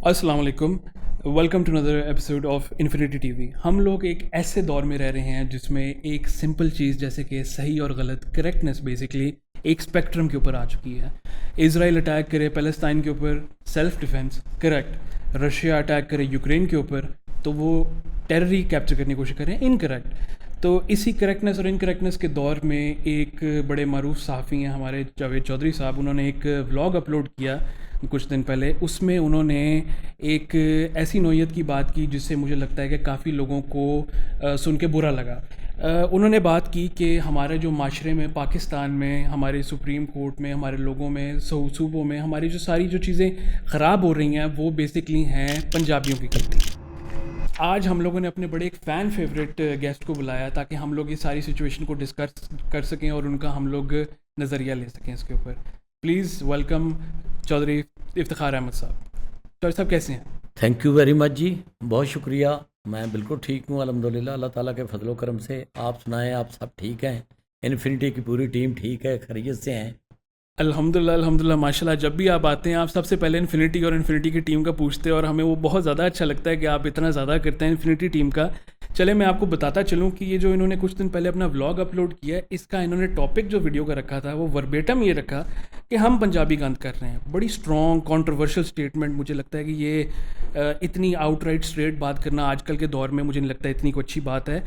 अस्सलाम वालेकुम। Welcome to another episode of infinity TV. हम लोग एक ऐसे दौर में रह रहे हैं जिसमें एक सिंपल चीज़ जैसे कि सही और गलत, करेक्टनेस बेसिकली एक स्पेक्ट्रम के ऊपर आ चुकी है। इजराइल अटैक करे पैलेस्टाइन के ऊपर, self defence correct. Russia attack करे यूक्रेन के ऊपर तो वो टेरर ही कैप्चर करने की कोशिश करें, इनकरेक्ट। तो इसी करेक्टनेस और इनकरेक्टनेस के दौर में एक बड़े मारूफ सहाफ़ी हैं हमारे जावेद चौधरी साहब, उन्होंने एक व्लॉग अपलोड किया कुछ दिन पहले। उसमें उन्होंने एक ऐसी नौइयत की बात की जिससे मुझे लगता है कि काफ़ी लोगों को सुन के बुरा लगा। उन्होंने बात की कि हमारे जो माशरे में, पाकिस्तान में, हमारे सुप्रीम कोर्ट में, हमारे लोगों में, सूबों में हमारी जो सारी जो चीज़ें ख़राब हो रही हैं वो बेसिकली हैं पंजाबियों की गलती। आज हम लोगों ने अपने बड़े एक फ़ैन फेवरेट गेस्ट को बुलाया ताकि हम लोग ये सारी सिचुएशन को डिस्कस कर सकें और उनका हम लोग नज़रिया ले सकें इसके ऊपर। प्लीज़ वेलकम चौधरी इफ्तिखार अहमद साहब। चौधरी साहब कैसे हैं? थैंक यू वेरी मच जी, बहुत शुक्रिया। मैं बिल्कुल ठीक हूँ अल्हम्दुलिल्लाह, अल्लाह ताला के फजलो करम से। आप सुनाएं, आप सब ठीक हैं? इन्फिनिटी की पूरी टीम ठीक है, खैरियत से हैं? अल्हम्दुलिल्लाह अल्हम्दुलिल्लाह माशाल्लाह। जब भी आप आते हैं आप सबसे पहले इन्फिनिटी और इन्फिनिटी की टीम का पूछते हैं और हमें वो बहुत ज़्यादा अच्छा लगता है कि आप इतना ज़्यादा करते हैं इन्फिनिटी टीम का। चले मैं आपको बताता चलूँ कि ये जो इन्होंने कुछ दिन पहले अपना व्लॉग अपलोड किया है, इसका इन्होंने टॉपिक जो वीडियो का रखा था वो वर्बेटम ये रखा कि हम पंजाबी गंद कर रहे हैं। बड़ी स्ट्रॉन्ग कॉन्ट्रोवर्शियल स्टेटमेंट। मुझे लगता है कि ये इतनी आउटराइट स्ट्रेट बात करना आजकल के दौर में मुझे नहीं लगता इतनी कोई अच्छी बात है।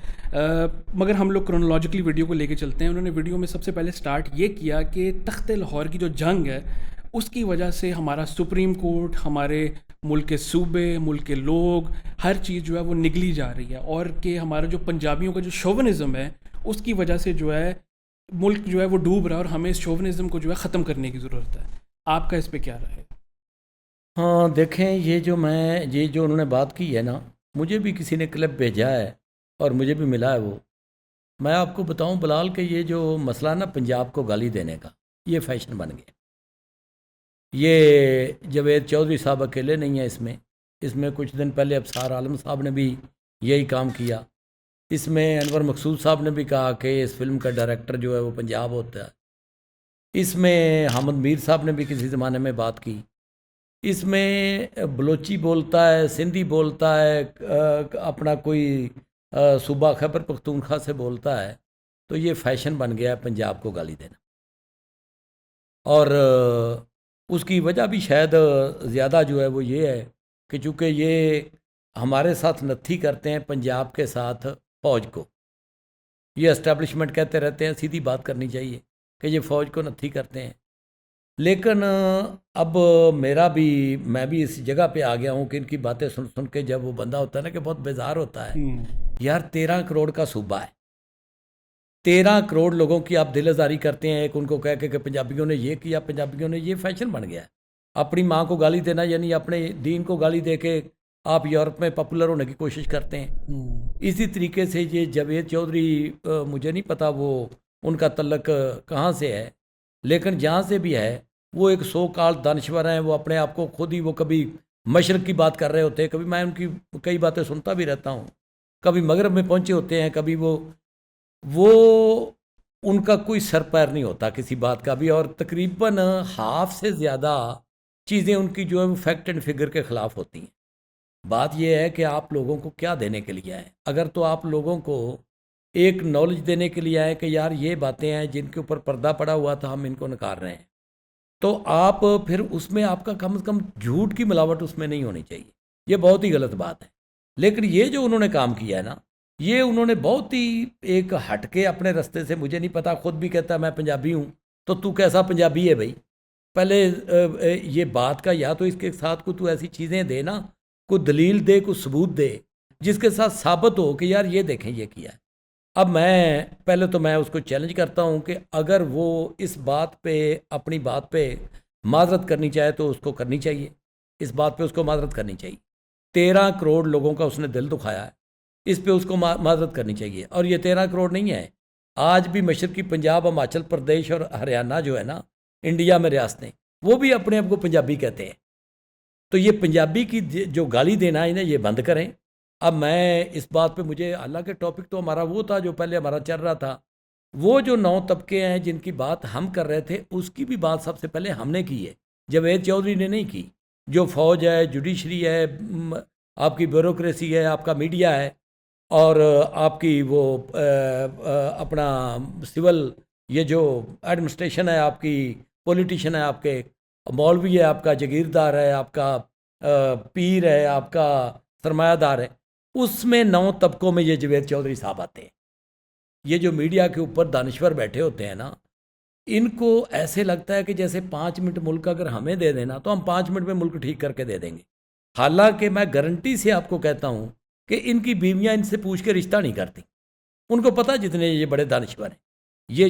मगर हम लोग क्रोनोलॉजिकली वीडियो को लेके चलते हैं। उन्होंने वीडियो में सबसे पहले स्टार्ट ये किया कि तख्ते लाहौर की जो जंग है उसकी वजह से हमारा सुप्रीम कोर्ट, हमारे मुल्क के सूबे, मुल्क के लोग, हर चीज़ जो है वो निगली जा रही है और कि हमारा जो पंजाबियों का जो शोवनिज़म है उसकी वजह से जो है मुल्क जो है वो डूब रहा है और हमें इस शोवनिज़म को जो है ख़त्म करने की ज़रूरत है। आपका इस पे क्या राय है? हाँ देखें, ये जो उन्होंने बात की है ना, मुझे भी किसी ने क्लिप भेजा है और मुझे भी मिला है वो। मैं आपको बताऊं बिलाल कि ये जो मसला ना पंजाब को गाली देने का, ये फैशन बन गया। ये जावेद चौधरी साहब अकेले नहीं हैं इसमें। इसमें कुछ दिन पहले अबसार आलम साहब ने भी यही काम किया। इसमें अनवर मकसूद साहब ने भी कहा कि इस फिल्म का डायरेक्टर जो है वो पंजाब होता है। इसमें हामिद मीर साहब ने भी किसी ज़माने में बात की। इसमें बलोची बोलता है, सिंधी बोलता है, अपना कोई सूबा खैबर पख्तूनख्वा से बोलता है। तो ये फैशन बन गया है पंजाब को गाली देना। और उसकी वजह भी शायद ज़्यादा जो है वो ये है कि चूँकि ये हमारे साथ नत्थी करते हैं पंजाब के साथ फ़ौज को। ये एस्टेब्लिशमेंट कहते रहते हैं, सीधी बात करनी चाहिए कि ये फ़ौज को नत्थी करते हैं। लेकिन अब मैं भी इस जगह पे आ गया हूँ कि इनकी बातें सुन सुन के जब वो बंदा होता है ना कि बहुत बेजार होता है। यार 13 करोड़ का सूबा है, 13 करोड़ लोगों की आप दिल आज़ारी करते हैं एक उनको कह के कि पंजाबियों ने ये किया, पंजाबियों ने ये फैशन बन गया है। अपनी माँ को गाली देना यानी अपने दीन को गाली दे के आप यूरोप में पॉपुलर होने की कोशिश करते हैं। इसी तरीके से ये जावेद चौधरी, मुझे नहीं पता वो उनका तल्लक कहाँ से है, लेकिन जहाँ से भी है वो एक सो काल दानश्वर हैं। वो अपने आप को खुद ही, वो कभी मशरक़ की बात कर रहे होते हैं, कभी मैं उनकी कई बातें सुनता भी रहता हूँ, कभी मगरब में पहुँचे होते हैं, कभी वो उनका कोई सर पैर नहीं होता किसी बात का भी। और तकरीबन हाफ से ज़्यादा चीज़ें उनकी जो है वो फैक्ट एंड फिगर के ख़िलाफ़ होती हैं। बात यह है कि आप लोगों को क्या देने के लिए आए। अगर तो आप लोगों को एक नॉलेज देने के लिए आए कि यार ये बातें हैं जिनके ऊपर पर्दा पड़ा हुआ था, हम इनको नकार रहे हैं, तो आप फिर उसमें आपका कम से कम झूठ की मिलावट उसमें नहीं होनी चाहिए। ये बहुत ही गलत बात है। लेकिन ये जो उन्होंने काम किया है ना, ये उन्होंने बहुत ही एक हटके अपने रास्ते से, मुझे नहीं पता, खुद भी कहता है मैं पंजाबी हूँ, तो तू कैसा पंजाबी है भाई? पहले ये बात का या तो इसके साथ को तू ऐसी चीज़ें दे ना, कोई दलील दे, कोई सबूत दे जिसके साथ साबित हो कि यार ये देखें ये किया है। अब मैं उसको चैलेंज करता हूँ कि अगर वो इस बात पे, अपनी बात पे माजरत करनी चाहे तो उसको करनी चाहिए। इस बात पे उसको माजरत करनी चाहिए। 13 करोड़ लोगों का उसने दिल दुखाया है, इस पे उसको माजरत करनी चाहिए। और ये 13 करोड़ नहीं है, आज भी मशरक़ी पंजाब, हिमाचल प्रदेश और हरियाणा जो है ना, इंडिया में रियासतें, वो भी अपने आप को पंजाबी कहते हैं। तो ये पंजाबी की जो गाली देना है ना, ये बंद करें। अब मैं इस बात पे, मुझे हालांकि टॉपिक तो हमारा वो था जो पहले हमारा चल रहा था, वो जो 9 तबके हैं जिनकी बात हम कर रहे थे, उसकी भी बात सबसे पहले हमने की है, जावेद चौधरी ने नहीं की। जो फौज है, जुडिशरी है, आपकी ब्यूरोक्रेसी है, आपका मीडिया है, और आपकी वो अपना सिविल ये जो एडमिनिस्ट्रेशन है, आपकी पॉलिटिशियन है, आपके मौलवी है, आपका जागीरदार है, आपका पीर है, आपका सरमायादार है, उसमें 9 तबकों में ये जावेद चौधरी साहब आते हैं। ये जो मीडिया के ऊपर दानश्वर बैठे होते हैं ना, इनको ऐसे लगता है कि जैसे 5 मिनट मुल्क अगर हमें दे देना तो हम 5 मिनट में मुल्क ठीक करके दे देंगे। हालांकि मैं गारंटी से आपको कहता हूं कि इनकी बीवियां इनसे पूछ के रिश्ता नहीं करती। उनको पता जितने ये बड़े दानश्वर हैं, ये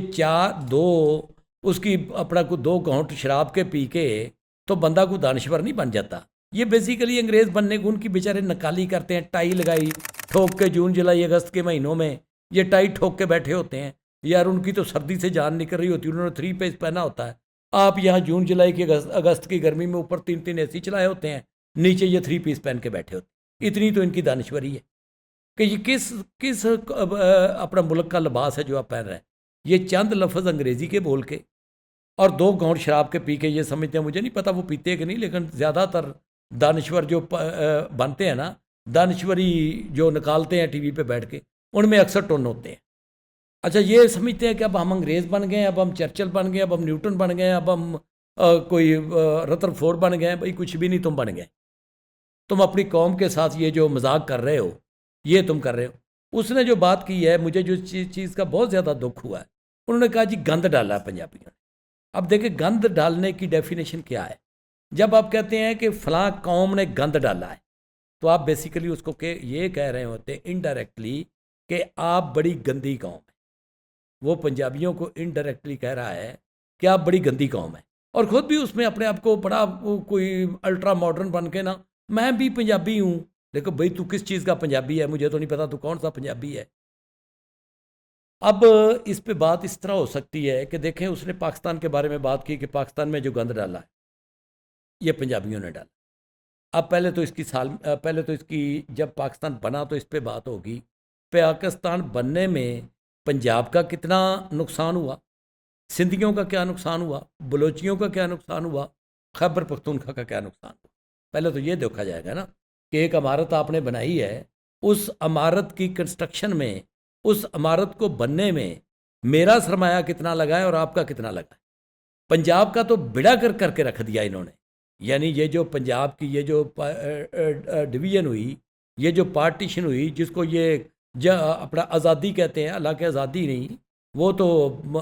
उसकी अपना को 2 घूंट शराब के पी के तो बंदा को दानश्वर नहीं बन जाता। ये बेसिकली अंग्रेज़ बनने को उनकी बेचारे नकाली करते हैं। टाई लगाई ठोक के जून जुलाई अगस्त के महीनों में ये टाई ठोक के बैठे होते हैं। यार उनकी तो सर्दी से जान निकल रही होती है, उन्होंने 3 पीस पहना होता है। आप यहाँ जून जुलाई की अगस्त की गर्मी में ऊपर 3 AC चलाए होते हैं, नीचे ये 3 पीस पहन के बैठे होते हैं। इतनी तो इनकी दानश्वरी है कि ये किस किस अपना मुल्क का लिबास है जो आप पहन रहे हैं। ये चंद लफ्ज़ अंग्रेज़ी के बोल के और 2 घूंट शराब के पी के ये समझते हैं, मुझे नहीं पता वो पीते कि नहीं, लेकिन ज़्यादातर दानश्वर जो बनते हैं ना, दानश्वरी जो निकालते हैं टीवी पे बैठ के, उनमें अक्सर टोन होते हैं। अच्छा, ये समझते हैं कि अब हम अंग्रेज़ बन गए, अब हम चर्चिल बन गए, अब हम न्यूटन बन गए, अब हम कोई रदरफोर्ड बन गए। भाई कुछ भी नहीं तुम बन गए, तुम अपनी कौम के साथ ये जो मजाक कर रहे हो ये तुम कर रहे हो। उसने जो बात की है, मुझे जो चीज़ का बहुत ज़्यादा दुख हुआ है, उन्होंने कहा जी गंद डाला है पंजाबियों ने। अब देखिए गंद डालने की डेफिनेशन क्या है। जब आप कहते हैं कि फ़लाँ कौम ने गंद डाला है, तो आप बेसिकली उसको ये कह रहे होते हैं इनडायरेक्टली कि आप बड़ी गंदी कौम है। वो पंजाबियों को इनडायरेक्टली कह रहा है कि आप बड़ी गंदी कौम है, और ख़ुद भी उसमें अपने आप को बड़ा कोई अल्ट्रा मॉडर्न बन के ना, मैं भी पंजाबी हूँ। देखो भाई, तू किस चीज़ का पंजाबी है मुझे तो नहीं पता, तू कौन सा पंजाबी है। अब इस पे बात इस तरह हो सकती है कि देखें, उसने पाकिस्तान के बारे में बात की कि पाकिस्तान में जो गंद डाला है ये पंजाबियों ने डाला। अब पहले तो इसकी जब पाकिस्तान बना तो इस पे बात होगी। पाकिस्तान बनने में पंजाब का कितना नुकसान हुआ, सिंधियों का क्या नुकसान हुआ, बलोचियों का क्या नुकसान हुआ, खैबर पख्तूनख्वा का क्या नुकसान हुआ। पहले तो ये देखा जाएगा ना कि एक इमारत आपने बनाई है, उस इमारत की कंस्ट्रक्शन में, उस इमारत को बनने में मेरा सरमाया कितना लगा है और आपका कितना लगा है। पंजाब का तो बिड़ा करके रख दिया इन्होंने। यानी ये जो पंजाब की ये जो डिवीज़न हुई, ये जो पार्टीशन हुई, जिसको ये अपना आज़ादी कहते हैं, हालांकि आज़ादी नहीं, वो तो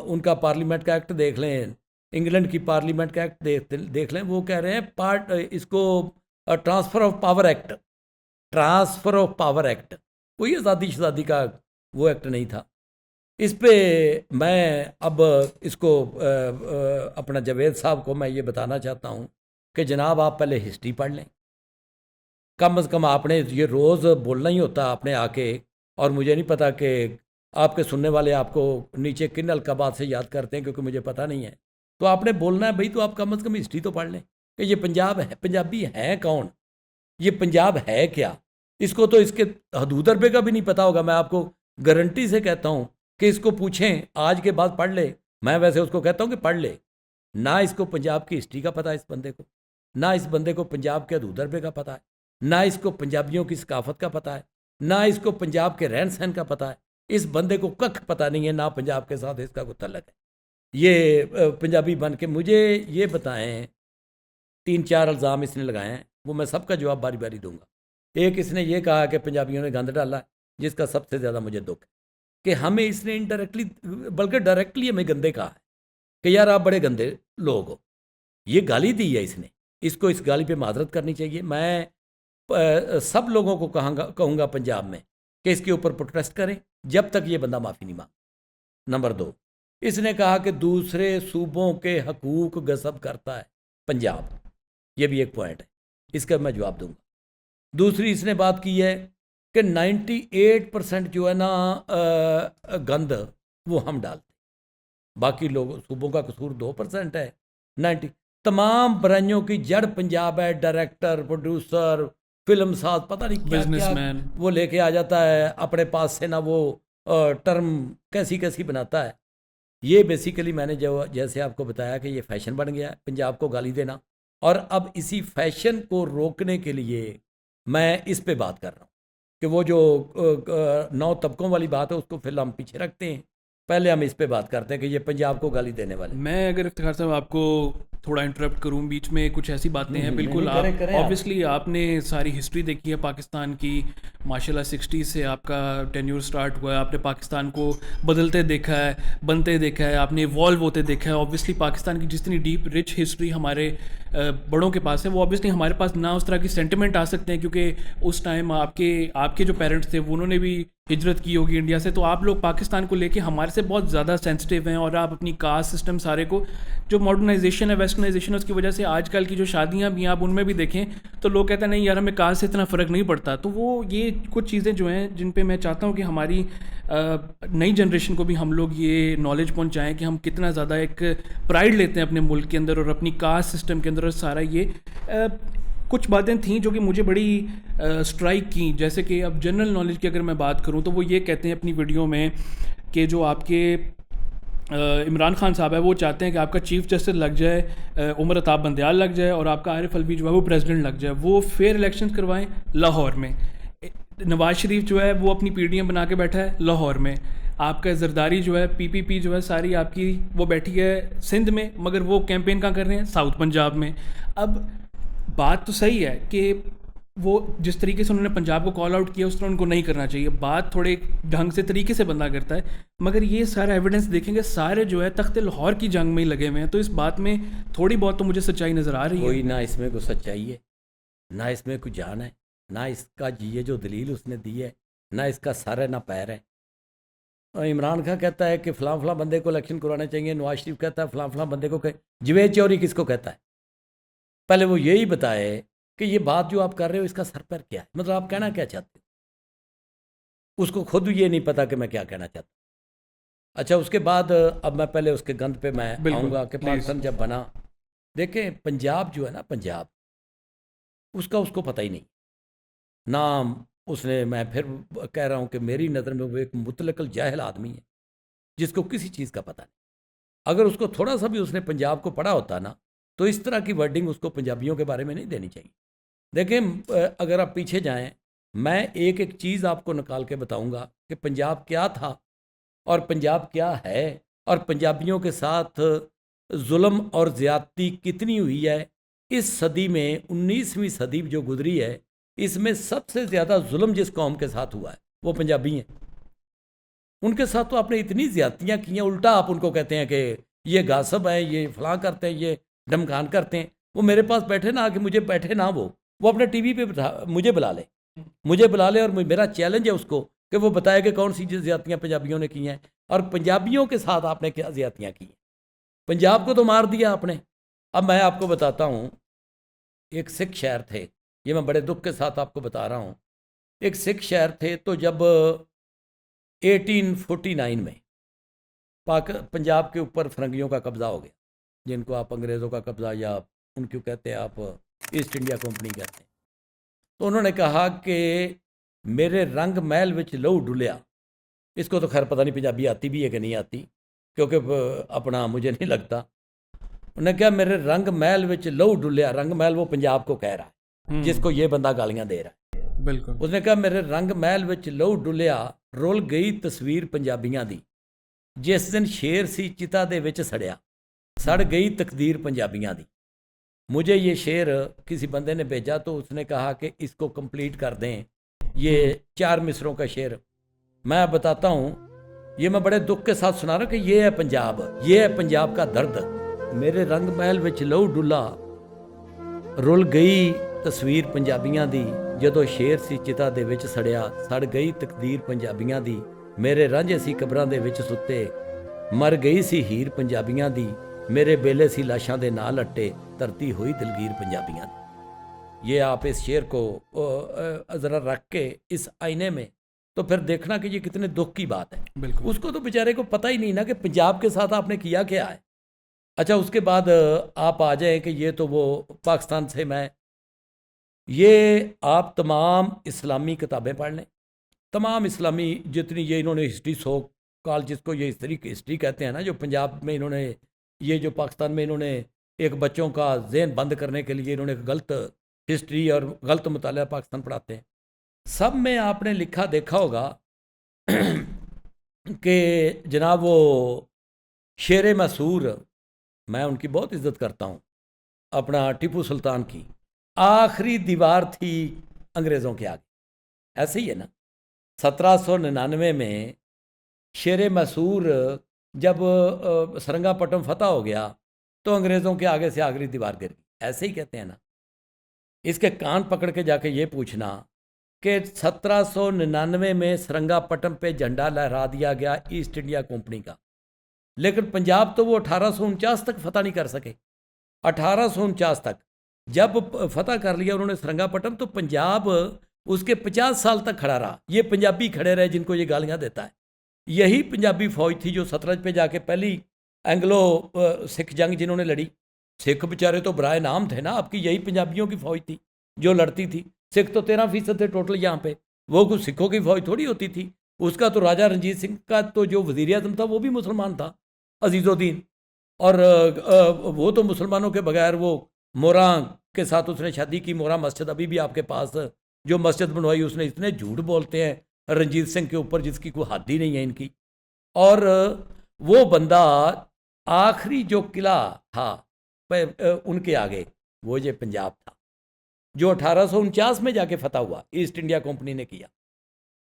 उनका पार्लियामेंट का एक्ट देख लें, इंग्लैंड की पार्लियामेंट का एक्ट देख लें, वो कह रहे हैं इसको transfer of power act, transfer of power act, कोई आज़ादी का वो एक्ट नहीं था। इस पे मैं अब इसको अपना जावेद साहब को मैं ये बताना चाहता हूँ कि जनाब आप पहले हिस्ट्री पढ़ लें। कम से कम आपने ये रोज़ बोलना ही होता आपने आके, और मुझे नहीं पता कि आपके सुनने वाले आपको नीचे किन अलकाबात से याद करते हैं, क्योंकि मुझे पता नहीं है। तो आपने बोलना है भाई, तो आप कम से कम हिस्ट्री तो पढ़ लें कि ये पंजाबी हैं कौन, ये पंजाब है क्या। इसको तो इसके हदूद अरबे का भी नहीं पता होगा। मैं आपको गारंटी से कहता हूँ कि इसको पूछें, आज के बाद पढ़ ले। मैं वैसे उसको कहता हूँ कि पढ़ ले। ना इसको पंजाब की हिस्ट्री का पता है इस बंदे को, ना इस बंदे को पंजाब के हदूद अरबे का पता है, ना इसको पंजाबियों की सकाफत का पता है, ना इसको पंजाब के रहन सहन का पता है। इस बंदे को कख पता नहीं है, ना पंजाब के साथ इसका कोई तल्लक है। ये पंजाबी बन के मुझे ये बताएं, 3-4 इल्ज़ाम इसने लगाए हैं, वो मैं सबका जवाब बारी बारी दूंगा। एक इसने ये कहा कि पंजाबियों ने गंद डाला है, जिसका सबसे ज़्यादा मुझे दुख है कि हमें इसने इनडायरेक्टली बल्कि डायरेक्टली हमें गंदे कहा है कि यार आप बड़े गंदे लोग हो। ये गाली दी है इसने, इसको इस गाली पे माजरत करनी चाहिए। मैं सब लोगों को कहूँगा पंजाब में कि इसके ऊपर प्रोटेस्ट करें जब तक ये बंदा माफ़ी नहीं मांगता। नंबर 2, इसने कहा कि दूसरे सूबों के हकूक़ गसब करता है पंजाब, ये भी एक पॉइंट है, इसका मैं जवाब दूंगा। दूसरी इसने बात की है कि 98% जो है ना गंद वो हम डालते, बाकी लोग सूबों का कसूर 2% है। 90 तमाम बुराइयों की जड़ पंजाब है। डायरेक्टर, प्रोड्यूसर, फिल्म साज, पता नहीं क्या क्या वो लेके आ जाता है अपने पास से ना, वो टर्म कैसी कैसी बनाता है। ये बेसिकली मैंने जो जैसे आपको बताया कि ये फैशन बन गया है पंजाब को गाली देना, और अब इसी फैशन को रोकने के लिए मैं इस पे बात कर रहा हूँ कि वो जो 9 तबकों वाली बात है उसको फिर हम पीछे रखते हैं, पहले हम इस पे बात करते हैं कि ये पंजाब को गाली देने वाले। मैं अगर इफ्तिखार साहब आपको थोड़ा इंटरप्ट करूं, बीच में कुछ ऐसी बातें हैं, बिल्कुल नहीं, आप करें आप। ऑब्वियसली आपने सारी हिस्ट्री देखी है पाकिस्तान की, माशाल्लाह 60 से आपका टेन्योर स्टार्ट हुआ है, आपने पाकिस्तान को बदलते देखा है, बनते देखा है, आपने इवॉल्व होते देखा है। ऑब्वियसली पाकिस्तान की जितनी डीप रिच हिस्ट्री हमारे बड़ों के पास है, वो ऑब्वियसली हमारे पास ना उस तरह की सेंटिमेंट आ सकते हैं, क्योंकि उस टाइम आपके आपके जो पेरेंट्स थे उन्होंने भी हिजरत की होगी इंडिया से, तो आप लोग पाकिस्तान को लेके हमारे से बहुत ज़्यादा सेंसिटिव हैं। और आप अपनी कास्ट सिस्टम सारे को, जो मॉडर्नाइजेशन है, वेस्टर्नाइजेशन है, उसकी वजह से आजकल की जो शादियां भी हैं आप उनमें भी देखें तो लोग कहते हैं नहीं यार हमें कास्ट से इतना फ़र्क नहीं पड़ता। तो वो ये कुछ चीज़ें जो हैं जिन पे मैं चाहता हूँ कि हमारी नई जनरेशन को भी हम लोग ये नॉलेज पहुँचाएँ कि हम कितना ज़्यादा एक प्राइड लेते हैं अपने मुल्क के अंदर और अपनी कास्ट सिस्टम के अंदर, और सारा ये कुछ बातें थीं जो कि मुझे बड़ी स्ट्राइक की। जैसे कि अब जनरल नॉलेज की अगर मैं बात करूं तो वो ये कहते हैं अपनी वीडियो में कि जो आपके इमरान खान साहब है वो चाहते हैं कि आपका चीफ जस्टिस लग जाए, उमर अताब बंदयाल लग जाए, और आपका आरिफ अलवी जो है वो प्रेसिडेंट लग जाए, वो फेयर इलेक्शन करवाएं लाहौर में। नवाज शरीफ जो है वो अपनी पीडीएम बना के बैठा है लाहौर में। आपका जरदारी जो है पीपीपी जो है सारी आपकी वो बैठी है सिंध में, मगर वो कैंपेन कहाँ कर रहे हैं? साउथ पंजाब में। अब बात तो सही है कि वो जिस तरीके से उन्होंने पंजाब को कॉल आउट किया उस तरह उनको नहीं करना चाहिए, बात थोड़े ढंग से तरीके से बंदा करता है, मगर ये सारा एविडेंस देखेंगे सारे जो है तख्त लाहौर की जंग में ही लगे हुए हैं, तो इस बात में थोड़ी बहुत तो मुझे सच्चाई नज़र आ रही है। कोई ना इसमें कोई सच्चाई है, ना इसमें कोई जान है, ना इसका ये जो दलील उसने दी है, ना इसका सर है ना पैर है। और इमरान खान कहता है कि फ़लाँ फ़लाँ बंदे को इलेक्शन करवाने चाहिए, नवाज शरीफ कहता है फ़लाँ फ़लाँ बंदे को जवेद चौधरी किसको कहता है? पहले वो यही बताए कि ये बात जो आप कर रहे हो इसका सर पर क्या है, मतलब आप कहना क्या चाहते हो। उसको खुद ये नहीं पता कि मैं क्या कहना चाहता हूँ। अच्छा, उसके बाद अब मैं पहले उसके गंद पे मैं आऊँगा कि पाकिस्तान जब बना, देखें पंजाब जो है ना, पंजाब उसका उसको पता ही नहीं नाम उसने। मैं फिर कह रहा हूँ कि मेरी नज़र में वो एक मुतलकल जाहिल आदमी है जिसको किसी चीज़ का पता नहीं। अगर उसको थोड़ा सा भी उसने पंजाब को पढ़ा होता ना तो इस तरह की वर्डिंग उसको पंजाबियों के बारे में नहीं देनी चाहिए। देखें, अगर आप पीछे जाएं, मैं एक एक चीज़ आपको निकाल के बताऊंगा कि पंजाब क्या था और पंजाब क्या है, और पंजाबियों के साथ जुल्म और ज़्यादती कितनी हुई है इस सदी में। 19वीं सदी जो गुजरी है इसमें सबसे ज़्यादा जुल्म जिस कौम के साथ हुआ है वो पंजाबी हैं। उनके साथ तो आपने इतनी ज़्यादतियाँ की हैं, उल्टा आप उनको कहते हैं कि ये गासब है, ये फलां करते हैं, ये धमकान करते हैं। वो मेरे पास बैठे ना, आके मुझे बैठे ना, वो अपने टीवी पे मुझे बुला ले, मुझे बुला ले, और मेरा चैलेंज है उसको कि वो बताए कि कौन सी ज़्यादतियाँ पंजाबियों ने की हैं और पंजाबियों के साथ आपने क्या ज़्यादतियाँ की हैं। पंजाब को तो मार दिया आपने। अब मैं आपको बताता हूँ, एक सिख शहर थे, ये मैं बड़े दुख के साथ आपको बता रहा हूँ। एक सिख शहर थे, तो जब 1849 में पंजाब के ऊपर फरंगियों का कब्ज़ा हो गया, जिनको आप अंग्रेज़ों का कब्ज़ा या उनको कहते हैं आप ईस्ट इंडिया कंपनी कहते हैं, तो उन्होंने कहा कि मेरे रंग महल विच लहू डुलिया। इसको तो खैर पता नहीं पंजाबी आती भी है कि नहीं आती, क्योंकि अपना मुझे नहीं लगता। उन्होंने कहा मेरे रंग महल विच लहू डुलिया। रंग महल वो पंजाब को कह रहा है जिसको ये बंदा गालियाँ दे रहा है। बिल्कुल। उसने कहा मेरे रंग महल विच लहू डुलिया, रुल गई तस्वीर पंजाबियां दी, जिस दिन शेर सी चिता दे विच सड़िया, सड़ गई तकदीर पंजाबियां दी। मुझे ये शेर किसी बंदे ने भेजा, तो उसने कहा कि इसको कंप्लीट कर दें, ये 4 मिसरों का शेर। मैं बताता हूँ, ये मैं बड़े दुख के साथ सुना रहा हूँ कि ये है पंजाब, ये है पंजाब का दर्द। मेरे रंग महल विच लहू डुला, रुल गई तस्वीर पंजाबियां दी, ਜਦੋਂ ਸ਼ੇਰ ਸੀ ਚਿਤਾ ਦੇ ਵਿੱਚ ਸੜਿਆ, ਸੜ ਗਈ ਤਕਦੀਰ ਪੰਜਾਬੀਆਂ ਦੀ। ਮੇਰੇ ਰਾਂਝੇ ਸੀ ਕਬਰਾਂ ਦੇ ਵਿੱਚ ਸੁੱਤੇ, ਮਰ ਗਈ ਸੀ ਹੀਰ ਪੰਜਾਬੀਆਂ ਦੀ। ਮੇਰੇ ਬੇਲੇ ਸੀ ਲਾਸ਼ਾਂ ਦੇ ਨਾਲ ਲੱਟੇ, ਧਰਤੀ ਹੋਈ ਦਿਲਗੀਰ ਪੰਜਾਬੀਆਂ ਦੀ। ये आप इस शेर को ज़रा रख के इस आईने में, तो फिर देखना कि ये कितने दुख की बात है। बिल्कुल। उसको तो बेचारे को पता ही नहीं ना कि पंजाब के साथ आपने किया क्या है। अच्छा, उसके बाद आप आ जाए कि ये तो वो पाकिस्तान से मैं, ये आप तमाम इस्लामी किताबें पढ़ लें, तमाम इस्लामी जितनी ये इन्होंने हिस्ट्री सो कॉल, जिसको ये हिस्ट्री कहते हैं ना, जो पंजाब में इन्होंने, ये जो पाकिस्तान में इन्होंने एक बच्चों का जहन बंद करने के लिए इन्होंने एक गलत हिस्ट्री और गलत मुताला पाकिस्तान पढ़ाते हैं। सब में आपने लिखा देखा होगा कि जनाब वो शेर मैसूर, मैं उनकी बहुत इज्जत करता हूँ, अपना टीपू सुल्तान की आखिरी दीवार थी अंग्रेज़ों के आगे। ऐसे ही है ना, 1799 में शेर मैसूर जब सरंगापट्टम फतह हो गया तो अंग्रेज़ों के आगे से आखिरी दीवार गिर गई। ऐसे ही कहते हैं ना। इसके कान पकड़ के जाके ये पूछना कि 1799 में सरंगापट्टम पे झंडा लहरा दिया गया ईस्ट इंडिया कंपनी का, लेकिन पंजाब तो वो 1849 तक फतह नहीं कर सके। 1849 तक जब फतह कर लिया उन्होंने सरंगापट्टम, तो पंजाब उसके 50 साल तक खड़ा रहा। ये पंजाबी खड़े रहे जिनको ये गालियाँ देता है। यही पंजाबी फौज थी जो सतलज पे जाके पहली एंग्लो सिख जंग जिन्होंने लड़ी। सिख बेचारे तो बराए नाम थे ना आपकी, यही पंजाबियों की फौज थी जो लड़ती थी। सिख तो 13% थे टोटल यहाँ पे, वो कुछ सिखों की फौज थोड़ी होती थी। उसका तो राजा रणजीत सिंह का तो जो वज़ीर आज़म था वो भी मुसलमान था, अजीज़ुद्दीन। और वो तो मुसलमानों के बगैर वो मोरा के साथ उसने शादी की। मोरा मस्जिद अभी भी आपके पास जो मस्जिद बनवाई उसने, इतने झूठ बोलते हैं रणजीत सिंह के ऊपर जिसकी कोई हद ही नहीं है इनकी। और वो बंदा आखिरी जो किला था उनके आगे वो ये पंजाब था जो 1849 में जाके फतह हुआ, ईस्ट इंडिया कंपनी ने किया।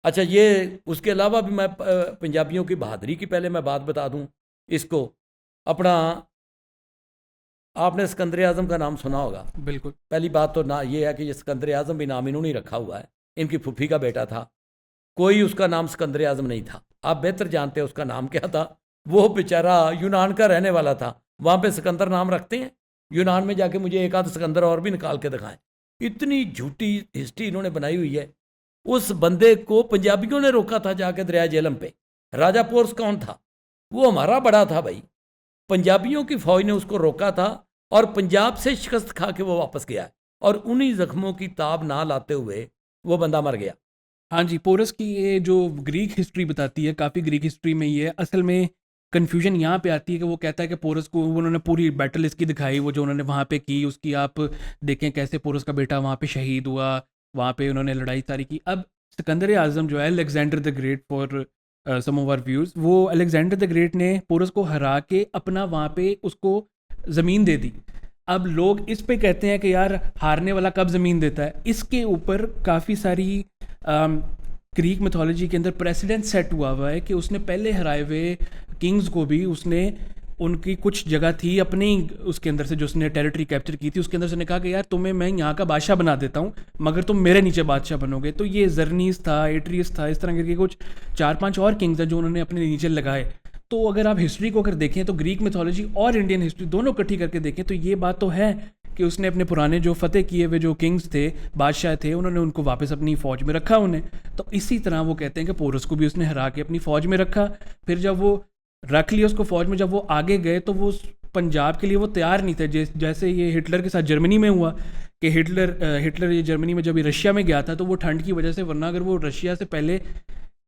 अच्छा, ये उसके अलावा भी मैं पंजाबियों की बहादुरी की पहले मैं बात बता दूं इसको। अपना आपने सिकंदर आज़म का नाम सुना होगा। बिल्कुल। पहली बात तो ना ये है कि ये सिकंदर आज़म भी नाम इन्होंने रखा हुआ है, इनकी फूफी का बेटा था। कोई उसका नाम सिकंदर आज़म नहीं था। आप बेहतर जानते हैं उसका नाम क्या था। वो बेचारा यूनान का रहने वाला था। वहाँ पे सिकंदर नाम रखते हैं। यूनान में जाके मुझे एक आध सिकंदर और भी निकाल के दिखाएं। इतनी झूठी हिस्ट्री इन्होंने बनाई हुई है। उस बंदे को पंजाबियों ने रोका था जाके दरिया झेलम पे। राजा पोर्स कौन था? वो हमारा बड़ा था भाई। पंजाबियों की फौज ने उसको रोका था और पंजाब से शिकस्त खा के वो वापस गया, और उन्हीं जख्मों की ताब ना लाते हुए वो बंदा मर गया। हाँ जी, पोरस की ये जो ग्रीक हिस्ट्री बताती है, काफ़ी ग्रीक हिस्ट्री में ये असल में कन्फ्यूजन यहाँ पे आती है कि वो कहता है कि पोरस को उन्होंने पूरी बैटल इसकी दिखाई, वो जो उन्होंने वहाँ पे की उसकी आप देखें कैसे पोरस का बेटा वहाँ पे शहीद हुआ, वहाँ पे उन्होंने लड़ाई सारी की। अब सिकंदर आज़म जो है Alexander the great for some of our views, वो अलेक्जेंडर द ग्रेट ने पोरस को हरा के अपना वहाँ पे उसको ज़मीन दे दी। अब लोग इस पे कहते हैं कि यार हारने वाला कब ज़मीन देता है। इसके ऊपर काफ़ी सारी ग्रीक मिथोलॉजी के अंदर प्रेसिडेंट सेट हुआ है कि उसने पहले हराए हुए किंग्स को भी उसने उनकी कुछ जगह थी अपनी उसके अंदर से जो उसने टेरिटरी कैप्चर की थी उसके अंदर से ने कहा कि यार तुम्हें मैं यहाँ का बादशाह बना देता हूँ मगर तुम मेरे नीचे बादशाह बनोगे। तो ये जर्नीस था, एट्रियस था, इस तरह के कुछ 4-5 और किंग्स हैं जो उन्होंने अपने नीचे लगाए। तो अगर आप हिस्ट्री को अगर देखें तो ग्रीक मिथोलॉजी और इंडियन हिस्ट्री दोनों इकट्ठी करके देखें तो ये बात तो है कि उसने अपने पुराने जो फतेह किए हुए जो किंग्स थे, बादशाह थे, उन्होंने उनको वापस अपनी फ़ौज में रखा उन्हें। तो इसी तरह वो कहते हैं कि पोरस को भी उसने हरा के अपनी फ़ौज में रखा। फिर जब वो रख लिया उसको फ़ौज में, जब वो आगे गए तो वो पंजाब के लिए वो तैयार नहीं थे। जैसे ये हिटलर के साथ जर्मनी में हुआ कि हिटलर ये जर्मनी में जब ये रशिया में गया था तो वो ठंड की वजह से, वरना अगर वो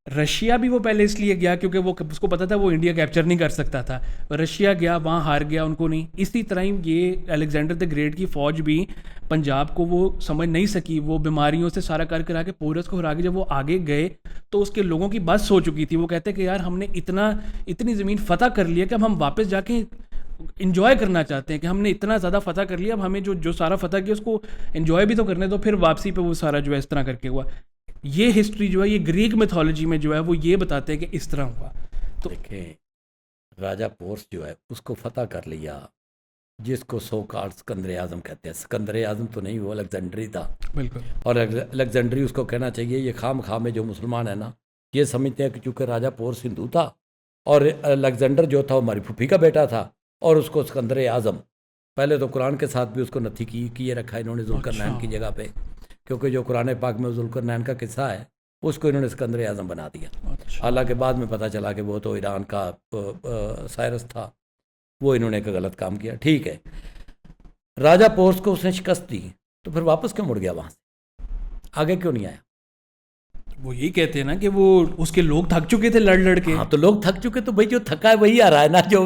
रशिया भी वो पहले इसलिए गया क्योंकि वो उसको पता था वो इंडिया कैप्चर नहीं कर सकता था। रशिया गया, वहाँ हार गया, उनको नहीं। इसी तरह ही ये अलेक्जेंडर द ग्रेट की फ़ौज भी पंजाब को वो समझ नहीं सकी, वो बीमारियों से सारा कर करा के पोरस को हरा के जब वो आगे गए तो उसके लोगों की बस हो चुकी थी। वो कहते कि यार हमने इतनी ज़मीन फ़तह कर लिया कि अब हम वापस जाके इन्जॉय करना चाहते हैं कि हमने इतना ज़्यादा फ़तह कर लिया, अब हमें जो सारा फ़तह किया उसको इन्जॉय भी तो करने दो। फिर वापसी पे वो सारा जो है इस तरह करके हुआ। ये हिस्ट्री जो है ये ग्रीक मिथोलॉजी में जो है वो ये बताते हैं कि इस तरह हुआ। तो देखें, राजा पोर्स जो है उसको फतह कर लिया, जिसको सो कॉल्ड सिकंदर आज़म कहते हैं। सिकंदर आज़म तो नहीं, वो अलेक्जेंड्री था। बिल्कुल। और अलेक्जेंड्री उसको कहना चाहिए। ये खाम खा में जो मुसलमान है ना, ये समझते हैं कि चूँकि राजा पोर्स हिंदू था और अलेक्जेंडर जो था वो हमारी फूफी का बेटा था, और उसको सिकंदर आज़म, पहले तो कुरान के साथ भी उसको नथी किए रखा इन्होंने जुल्करनैन की जगह पे, क्योंकि जो कुरान पाक में जुल्करनैन का किस्सा है उसको इन्होंने सिकंदर आज़म बना दिया। हालांकि बाद में पता चला कि वो तो ईरान का साइरस था, वो इन्होंने एक गलत काम किया। ठीक है, राजा पोर्स को उसने शिकस्त दी तो फिर वापस क्यों मुड़ गया वहाँ से? आगे क्यों नहीं आया? वो यही कहते हैं ना कि वो उसके लोग थक चुके थे लड़ लड़ के। हाँ, तो लोग थक चुके, तो भाई जो थका है वही आ रहा है ना। जो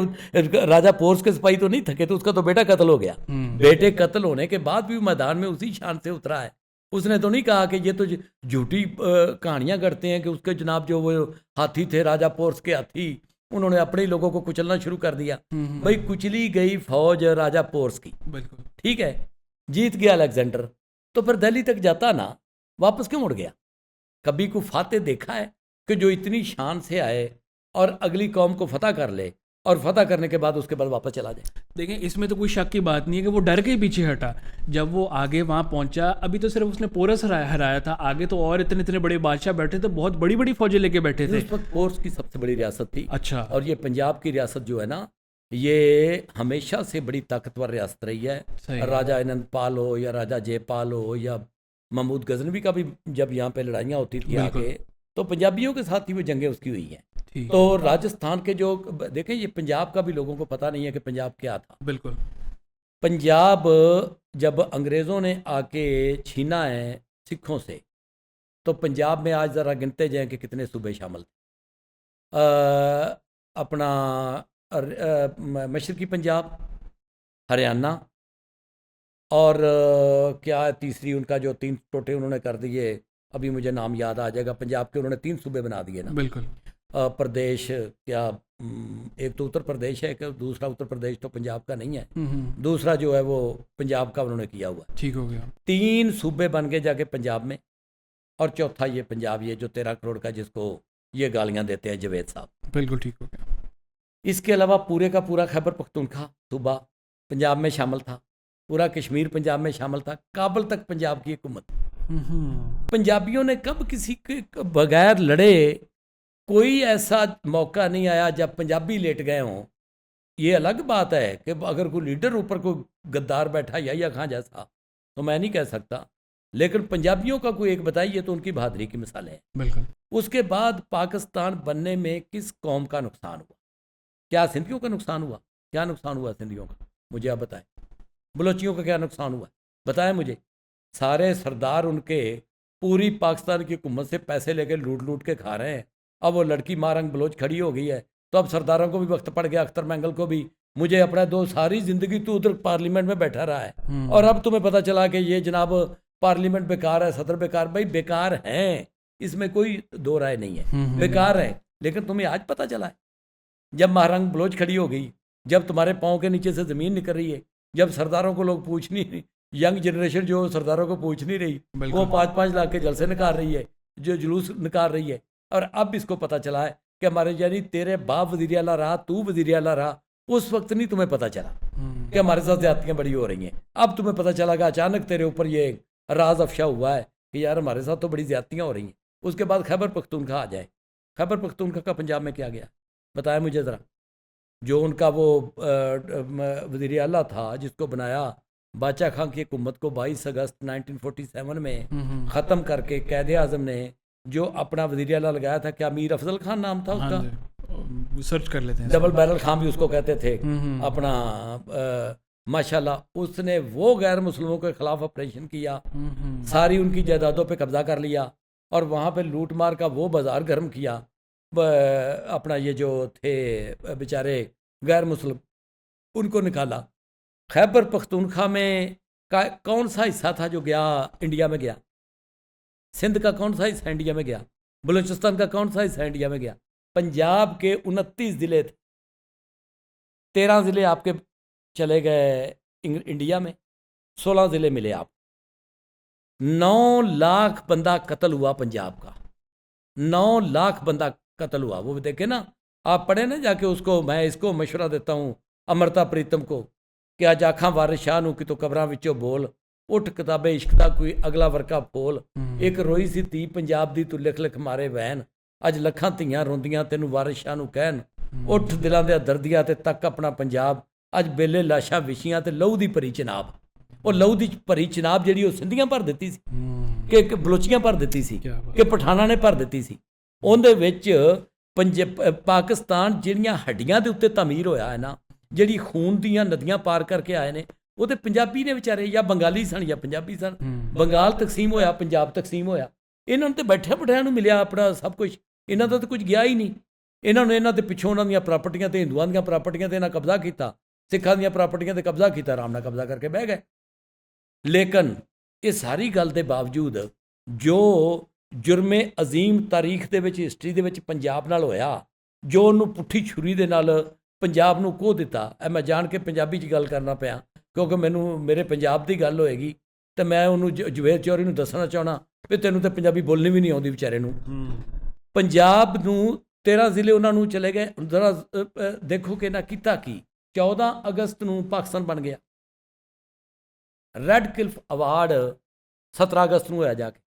राजा पोर्स के सिपाही तो नहीं थके, तो उसका तो बेटा कत्ल हो गया। बेटे कत्ल होने के बाद भी मैदान में उसी शान से उतरा है। उसने तो नहीं कहा कि ये तो झूठी कहानियां करते हैं कि उसके जनाब जो वो हाथी थे, राजा पोर्स के हाथी, उन्होंने अपने ही लोगों को कुचलना शुरू कर दिया। भाई कुचली गई फौज राजा पोर्स की, बिल्कुल ठीक है, जीत गया अलेक्जेंडर, तो फिर दिल्ली तक जाता ना, वापस क्यों मुड़ गया? कभी को फाते देखा है कि जो इतनी शान से आए और अगली कौम को फतह कर ले, और फतह करने के बाद उसके बाद वापस चला जाए? देखें, इसमें तो कोई शक की बात नहीं है कि वो डर के ही पीछे हटा। जब वो आगे वहाँ पहुंचा, अभी तो सिर्फ उसने पोरस हराया था, आगे तो और इतने इतने बड़े बादशाह बैठे थे, बहुत बड़ी बड़ी फौजें लेके बैठे थे। उस वक्त पोर्स की सबसे बड़ी रियासत थी। अच्छा। और ये पंजाब की रियासत जो है ना, ये हमेशा से बड़ी ताकतवर रियासत रही है। राजा आनंदपाल हो या राजा जयपाल हो या महमूद गजनवी का भी जब यहाँ पे लड़ाइयाँ होती थी आगे, तो पंजाबियों के साथ ही वो जंगें उसकी हुई हैं। तो राजस्थान के जो देखें, ये पंजाब का भी लोगों को पता नहीं है कि पंजाब क्या था। बिल्कुल। पंजाब जब अंग्रेज़ों ने आके छीना है सिखों से, तो पंजाब में आज ज़रा गिनते जाएं कि कितने सूबे शामिल थे। अपना मशरकी पंजाब, हरियाणा, और क्या तीसरी उनका जो 3 टोटे उन्होंने कर दिए, अभी मुझे नाम याद आ जाएगा। पंजाब के उन्होंने 3 सूबे बना दिए ना। बिल्कुल। प्रदेश क्या, एक तो उत्तर प्रदेश है, कि दूसरा उत्तर प्रदेश तो पंजाब का नहीं है, दूसरा जो है वो पंजाब का उन्होंने किया हुआ। ठीक हो गया। 3 सूबे बन गए जाके पंजाब में, और चौथा ये पंजाब, ये जो 13 करोड़ का जिसको ये गालियां देते हैं जवेद साहब। बिल्कुल ठीक हो गया। इसके अलावा पूरे का पूरा खैबर पख्तूनख्वा सूबा पंजाब में शामिल था, पूरा कश्मीर पंजाब में शामिल था, काबुल तक पंजाब की हुकूमत। पंजाबियों ने कब किसी के बगैर लड़े कोई ऐसा मौका नहीं आया जब पंजाबी लेट गए हों। ये अलग बात है कि अगर कोई लीडर ऊपर कोई गद्दार बैठा या खां जैसा, तो मैं नहीं कह सकता, लेकिन पंजाबियों का कोई एक बताइए तो उनकी बहादुरी की मिसालें हैं। बिल्कुल। उसके बाद पाकिस्तान बनने में किस कौम का नुकसान हुआ? क्या सिंधियों का नुकसान हुआ? क्या नुकसान हुआ सिंधियों का? मुझे आप बताएं। बलोचियों का क्या नुकसान हुआ? बताएं मुझे। सारे सरदार उनके पूरी पाकिस्तान की हुकूमत से पैसे लेके लूट लूट के खा रहे हैं। अब वो लड़की मारंग बलोच खड़ी हो गई है, तो अब सरदारों को भी वक्त पड़ गया, अख्तर मैंगल को भी, मुझे अपना दो, सारी जिंदगी तू उधर पार्लियामेंट में बैठा रहा है और अब तुम्हें पता चला कि ये जनाब पार्लियामेंट बेकार है, सदर बेकार। भाई बेकार हैं, इसमें कोई दो राय नहीं है, बेकार है। लेकिन तुम्हें आज पता चला है, जब महारंग बलोच खड़ी हो गई, जब तुम्हारे पाँव के नीचे से ज़मीन निकल रही है, जब सरदारों को लोग पूछ नहीं, यंग जनरेशन जो सरदारों को पूछ नहीं रही, वो 5-5 लाख के जलसे निकाल रही है, जो जुलूस निकाल रही है। और अब इसको पता चला है कि हमारे यानी तेरे बाप वज़ीर आला रहा, तू वज़ीर आला रहा, उस वक्त नहीं तुम्हें पता चला कि हमारे साथ ज़्यादतियाँ बड़ी हो रही हैं। अब तुम्हें पता चला कि अचानक तेरे ऊपर ये राज अफशा हुआ है कि यार हमारे साथ तो बड़ी ज़्यादतियाँ हो रही हैं। उसके बाद खैबर पख्तूनख्वा आ जाए। खैबर पख्तूनख्वा का पंजाब में क्या गया बताया मुझे ज़रा। जो उनका वो वज़ीर आला था जिसको बनाया बादशाह खां की हुकूमत को 22 अगस्त 1947 में ख़त्म करके कैद आज़म ने जो अपना वज़ीर आला लगाया था, क्या मीर अफजल खान नाम था उसका? सर्च कर लेते हैं। डबल बैरल खान भी उसको कहते थे अपना। माशाल्लाह उसने वो गैर मुस्लिमों के खिलाफ ऑपरेशन किया, सारी उनकी जायदादों पे कब्जा कर लिया और वहाँ पे लूट मार का वो बाजार गर्म किया। अपना ये जो थे बेचारे गैर मुस्लिम, उनको निकाला। खैबर पख्तूनख्वा में कौन सा हिस्सा था जो गया इंडिया में गया? सिंध का कौन सा हिस्सा इंडिया में गया? बलूचिस्तान का कौन सा हिस्सा इंडिया में गया? पंजाब के 29 ज़िले थे, 13 ज़िले आपके चले गए इंडिया में, 16 ज़िले मिले आप। 9 लाख बंदा कत्ल हुआ पंजाब का, 9 लाख बंदा कत्ल हुआ। वो देखे ना, आप पढ़े ना जाके उसको। मैं इसको मशवरा देता हूँ अमृता प्रीतम को कि आज आखा वारिस शाह नूं कि तो कबरां विचों बोल, उठ किताबे इश्क दा कोई अगला वर्का फोल। एक रोई सी धी पंजाब दी तू लिख लिख मारे वैन, अज लखां धीआं रोंदियां तैनूं वारिस शाह नूं कहन। उठ दिलां दे दर्दियां ते तक अपना पंजाब, अज बेले लाशां विछियां ते लहू दी भरी चिनाब। ਉਹ ਲਹੂ ਦੀ ਭਰੀ ਚਨਾਬ ਜਿਹੜੀ ਉਹ ਸਿੰਧੀਆਂ ਭਰ ਦਿੱਤੀ ਸੀ ਕਿ ਬਲੋਚੀਆਂ ਭਰ ਦਿੱਤੀ ਸੀ ਕਿ ਪਠਾਨਾਂ ਨੇ ਭਰ ਦਿੱਤੀ ਸੀ। ਉਹਦੇ ਵਿੱਚ ਪਾਕਿਸਤਾਨ ਜਿਹੜੀਆਂ ਹੱਡੀਆਂ ਦੇ ਉੱਤੇ ਤਮੀਰ ਹੋਇਆ ਹੈ ਨਾ, ਜਿਹੜੀ ਖੂਨ ਦੀਆਂ ਨਦੀਆਂ ਪਾਰ ਕਰਕੇ ਆਏ ਨੇ, ਉਹ ਤੇ ਪੰਜਾਬੀ ਨੇ ਵਿਚਾਰੇ, ਜਾਂ ਬੰਗਾਲੀ ਸਨ ਜਾਂ ਪੰਜਾਬੀ ਸਨ। ਬੰਗਾਲ ਤਕਸੀਮ ਹੋਇਆ, ਪੰਜਾਬ ਤਕਸੀਮ ਹੋਇਆ, ਇਹਨਾਂ ਨੂੰ ਤੇ ਬੈਠਿਆਂ ਬਿਠਾਇਆਂ ਨੂੰ ਮਿਲਿਆ ਆਪਣਾ ਸਭ ਕੁਝ, ਇਹਨਾਂ ਦਾ ਤਾਂ ਕੁਝ ਗਿਆ ਹੀ ਨਹੀਂ। ਇਹਨਾਂ ਨੂੰ ਇਹਨਾਂ ਦੇ ਪਿੱਛੋਂ ਉਹਨਾਂ ਦੀਆਂ ਪ੍ਰਾਪਰਟੀਆਂ ਤੇ ਹਿੰਦੂਆਂ ਦੀਆਂ ਪ੍ਰਾਪਰਟੀਆਂ ਤੇ ਇਹਨਾਂ ਕਬਜ਼ਾ ਕੀਤਾ, ਸਿੱਖਾਂ ਦੀਆਂ ਪ੍ਰਾਪਰਟੀਆਂ ਤੇ ਕਬਜ਼ਾ ਕੀਤਾ, ਆਰਾਮ ਨਾਲ ਕਬਜ਼ਾ ਕਰਕੇ ਬਹਿ ਗਏ। ਲੇਕਿਨ ਇਹ ਸਾਰੀ ਗੱਲ ਦੇ ਬਾਵਜੂਦ ਜੋ ਜੁਰਮੇ ਅਜ਼ੀਮ ਤਾਰੀਖ ਦੇ ਵਿੱਚ, ਹਿਸਟਰੀ ਦੇ ਵਿੱਚ ਪੰਜਾਬ ਨਾਲ ਹੋਇਆ, ਜੋ ਉਹਨੂੰ ਪੁੱਠੀ ਛੁਰੀ ਦੇ ਨਾਲ ਪੰਜਾਬ ਨੂੰ ਖੋਹ ਦਿੱਤਾ। ਇਹ ਮੈਂ ਜਾਣ ਕੇ ਪੰਜਾਬੀ 'ਚ ਗੱਲ ਕਰਨਾ ਪਿਆ ਕਿਉਂਕਿ ਮੈਨੂੰ ਮੇਰੇ ਪੰਜਾਬ ਦੀ ਗੱਲ ਹੋਏਗੀ ਤੇ ਮੈਂ ਉਹਨੂੰ ਜਵੇਦ ਚੌਧਰੀ ਨੂੰ ਦੱਸਣਾ ਚਾਹਣਾ ਵੀ ਤੈਨੂੰ ਤਾਂ ਪੰਜਾਬੀ ਬੋਲਣੀ ਵੀ ਨਹੀਂ ਆਉਂਦੀ ਵਿਚਾਰੇ ਨੂੰ। ਪੰਜਾਬ ਨੂੰ 13 ਜ਼ਿਲ੍ਹੇ ਉਹਨਾਂ ਨੂੰ ਚਲੇ ਗਏ। ਜ਼ਰਾ ਦੇਖੋ ਕਿ ਇਹਨਾਂ ਕੀਤਾ ਕੀ। 14 ਅਗਸਤ ਨੂੰ ਪਾਕਿਸਤਾਨ ਬਣ ਗਿਆ। ਰੈੱਡ ਕਲਿਫ ਅਵਾਰਡ 17 ਅਗਸਤ ਨੂੰ ਹੋਇਆ ਜਾ ਕੇ।